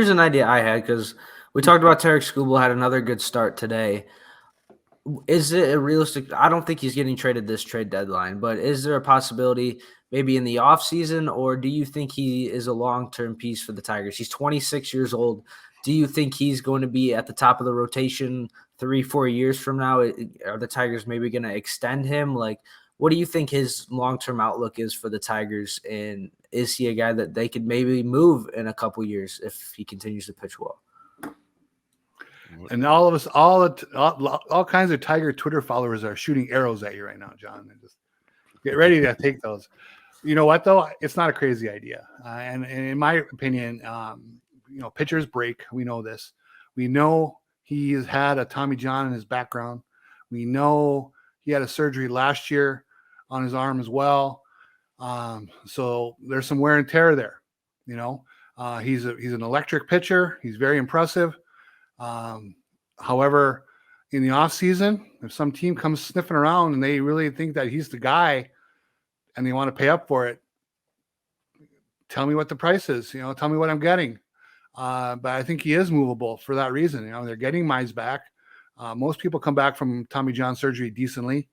here's an idea I had because we talked about Tarek Skubal had another good start today. Is it a realistic? I don't think he's getting traded this trade deadline, but is there a possibility maybe in the offseason, or do you think he is a long-term piece for the Tigers? He's 26 years old. Do you think he's going to be at the top of the rotation 3-4 years from now? Are the Tigers maybe going to extend him? Like, what do you think his long-term outlook is for the Tigers? And is he a guy that they could maybe move in a couple years if he continues to pitch well? And all of us, all kinds of Tiger Twitter followers are shooting arrows at you right now, John. And just get ready to take those. You know what, though? It's not a crazy idea. And in my opinion, pitchers break. We know this. We know he has had a Tommy John in his background. We know he had a surgery last year on his arm as well. So there's some wear and tear there. He's an electric pitcher. He's very impressive. However, in the offseason, if some team comes sniffing around and they really think that he's the guy and they want to pay up for it, tell me what the price is. Tell me what I'm getting. But I think he is movable for that reason. They're getting Mize back. Most people come back from Tommy John surgery decently.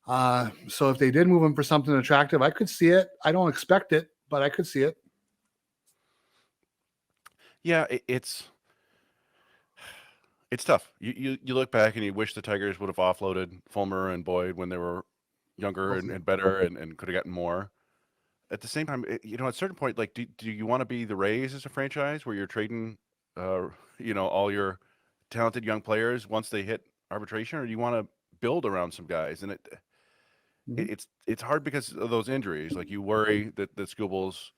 So if they did move him for something attractive, I could see it. I don't expect it, but I could see it. Yeah, it's tough. You look back and you wish the Tigers would have offloaded Fulmer and Boyd when they were younger and better and could have gotten more. At the same time, at a certain point, like, do you want to be the Rays as a franchise where you're trading, all your talented young players once they hit arbitration, or do you want to build around some guys? And it's hard because of those injuries. Like, you worry that Skubal's,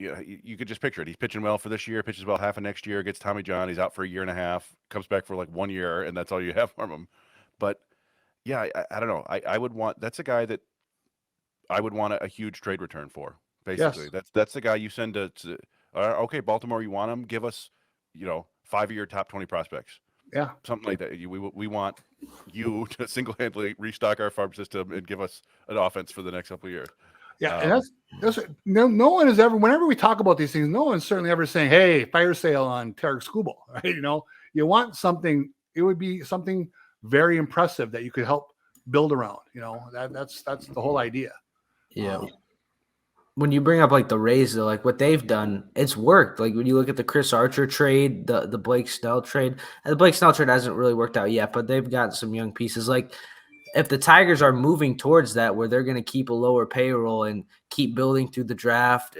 you could just picture it. He's pitching well for this year, pitches well half of next year, gets Tommy John, he's out for a year and a half, comes back for like 1 year, and that's all you have from him. But yeah, I don't know. I would want, that's a guy that I would want a huge trade return for. Basically, yes. That's the guy you send to okay, Baltimore, you want him? Give us, 5 of your top 20 prospects. Yeah, something like that. We want you to single-handedly restock our farm system and give us an offense for the next couple of years. Yeah, and that's no one is ever. Whenever we talk about these things, no one's certainly ever saying, "Hey, fire sale on Tarek Skubal." Right? You want something. It would be something very impressive that you could help build around. That's the whole idea. Yeah. When you bring up like the Rays, though, like what they've done, it's worked. Like when you look at the Chris Archer trade, the Blake Snell trade, and the Blake Snell trade hasn't really worked out yet, but they've got some young pieces. Like if the Tigers are moving towards that, where they're going to keep a lower payroll and keep building through the draft,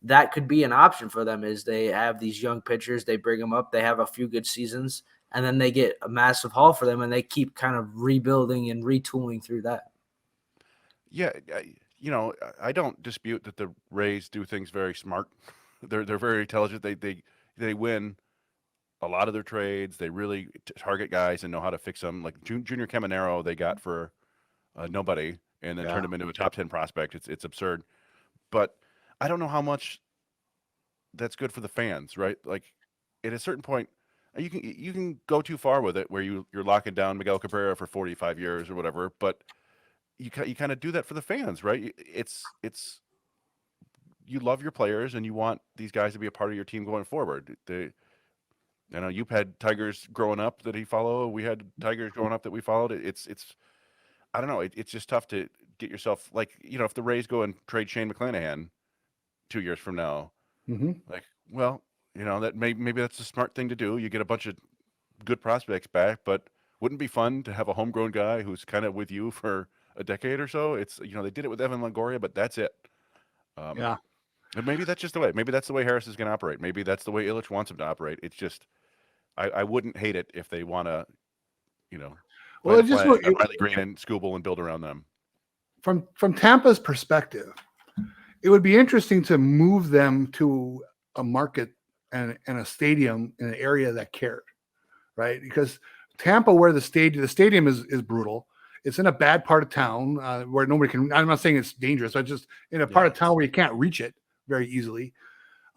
that could be an option for them. Is they have these young pitchers, they bring them up, they have a few good seasons, and then they get a massive haul for them, and they keep kind of rebuilding and retooling through that. Yeah. I don't dispute that the Rays do things very smart. They're very intelligent. They win a lot of their trades. They really target guys and know how to fix them. Like Junior Caminero, they got for nobody and then turned him into a top 10 prospect. It's absurd. But I don't know how much that's good for the fans, right? Like at a certain point, you can go too far with it where you're locking down Miguel Cabrera for 45 years or whatever, but you kind of do that for the fans, right? It's you love your players and you want these guys to be a part of your team going forward. You've had Tigers growing up that you follow. We had Tigers growing up that we followed. It's I don't know. It's just tough to get yourself like, if the Rays go and trade Shane McClanahan 2 years from now, like, well, that maybe that's a smart thing to do. You get a bunch of good prospects back, but wouldn't it be fun to have a homegrown guy who's kind of with you for a decade or so? It's they did it with Evan Longoria, but that's it. And maybe that's just the way. Maybe that's the way Harris is going to operate. Maybe that's the way Illich wants him to operate. It's just, I wouldn't hate it if they want to, well, it's just Riley Green and Skubal and build around them. From Tampa's perspective, it would be interesting to move them to a market and a stadium in an area that cared, right? Because Tampa, where the stadium is brutal. It's in a bad part of town where nobody can. I'm not saying it's dangerous. But just in a part of town where you can't reach it very easily,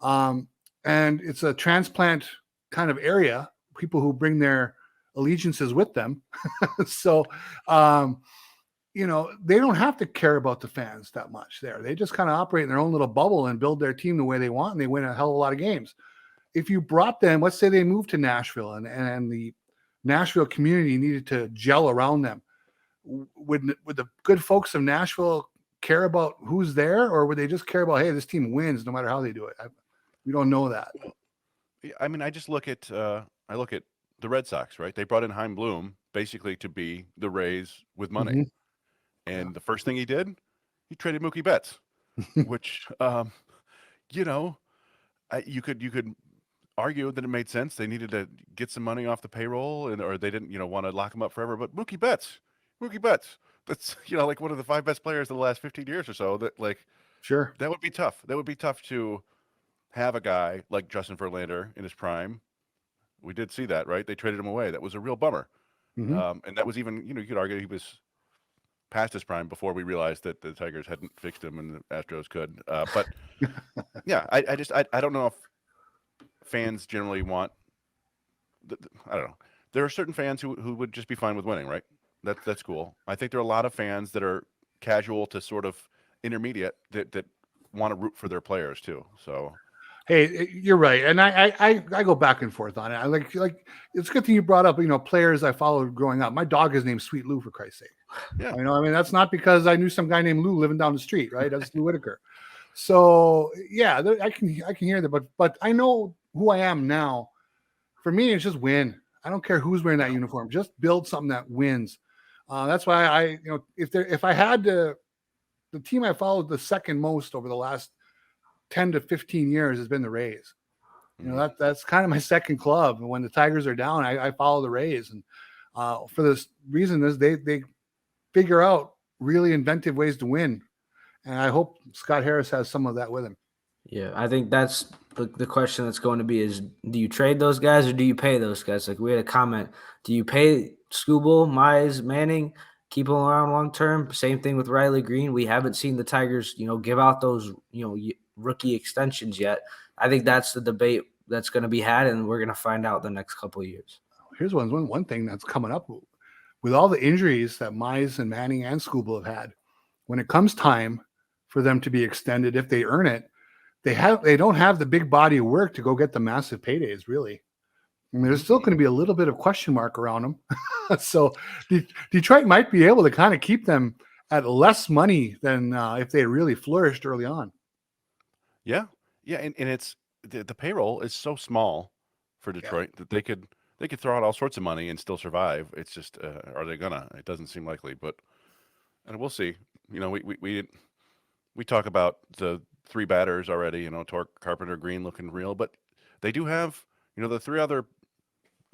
and it's a transplant kind of area. People who bring their allegiances with them, so they don't have to care about the fans that much there. They just kind of operate in their own little bubble and build their team the way they want, and they win a hell of a lot of games. if you brought them, let's say they moved to Nashville and the Nashville community needed to gel around them, would the good folks of Nashville care about who's there, or would they just care about, hey, this team wins no matter how they do it? We don't know that. I mean, I just look at the Red Sox, right? They brought in Heim Bloom basically to be the Rays with money, Mm-hmm. and the first thing he did, he traded Mookie Betts, which you know, you could argue that it made sense. They needed to get some money off the payroll, or they didn't, want to lock him up forever. But Mookie Betts, that's like one of the 5 best players of the last 15 years or so. That Sure, that would be tough. That would be tough to have a guy like Justin Verlander in his prime. We did see that, right? They traded him away. That was a real bummer. mm-hmm. And that was even, you could argue he was past his prime before we realized that the Tigers hadn't fixed him and the Astros could. But yeah, I don't know if fans generally want. I don't know. There are certain fans who would just be fine with winning, right? That's cool. I think there are a lot of fans that are casual to sort of intermediate that want to root for their players too. So. Hey, you're right, and I go back and forth on it. I like it's a good thing you brought up. Players I followed growing up. My dog is named Sweet Lou, for Christ's sake. Yeah, I mean that's not because I knew some guy named Lou living down the street, right? That's Lou Whitaker. So yeah, I can hear that, but I know who I am now. For me, it's just win. I don't care who's wearing that uniform. Just build something that wins. That's why if I had the team I followed the second most over the last 10 to 15 years has been the Rays. That's kind of my second club. And when the Tigers are down, I follow the Rays. And for this reason is they figure out really inventive ways to win. And I hope Scott Harris has some of that with him. Yeah, I think that's the question that's going to be is, do you trade those guys or do you pay those guys? Like we had a comment, do you pay Skubal, Mize, Manning, keep them around long term? Same thing with Riley Green. We haven't seen the Tigers, give out those, rookie extensions yet. I think that's the debate that's going to be had, and we're going to find out the next couple of years. Here's one thing that's coming up with all the injuries that Mize and Manning and Skubal have had. When it comes time for them to be extended, if they earn it, they don't have the big body of work to go get the massive paydays, really. I mean, there's still going to be a little bit of question mark around them. So Detroit might be able to kind of keep them at less money than if they really flourished early on. Yeah. And it's the payroll is so small for Detroit that they could throw out all sorts of money and still survive. It's just, are they gonna? It doesn't seem likely, and we'll see. We talk about the 3 batters already, Torque, Carpenter, Green looking real, but they do have, the 3 other,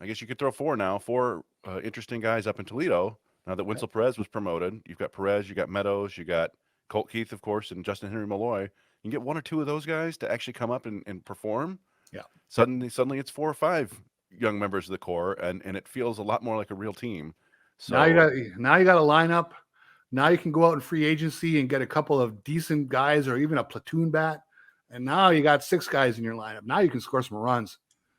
I guess you could throw 4 now, 4 interesting guys up in Toledo. Now that Winslow Perez was promoted, you've got Perez, you got Meadows, you got Colt Keith, of course, and Justin Henry Malloy. You can get 1 or 2 of those guys to actually come up and perform. Yeah. Suddenly it's 4 or 5 young members of the core, and it feels a lot more like a real team. So now you got a lineup. Now you can go out in free agency and get a couple of decent guys or even a platoon bat. And now you got 6 guys in your lineup. Now you can score some runs.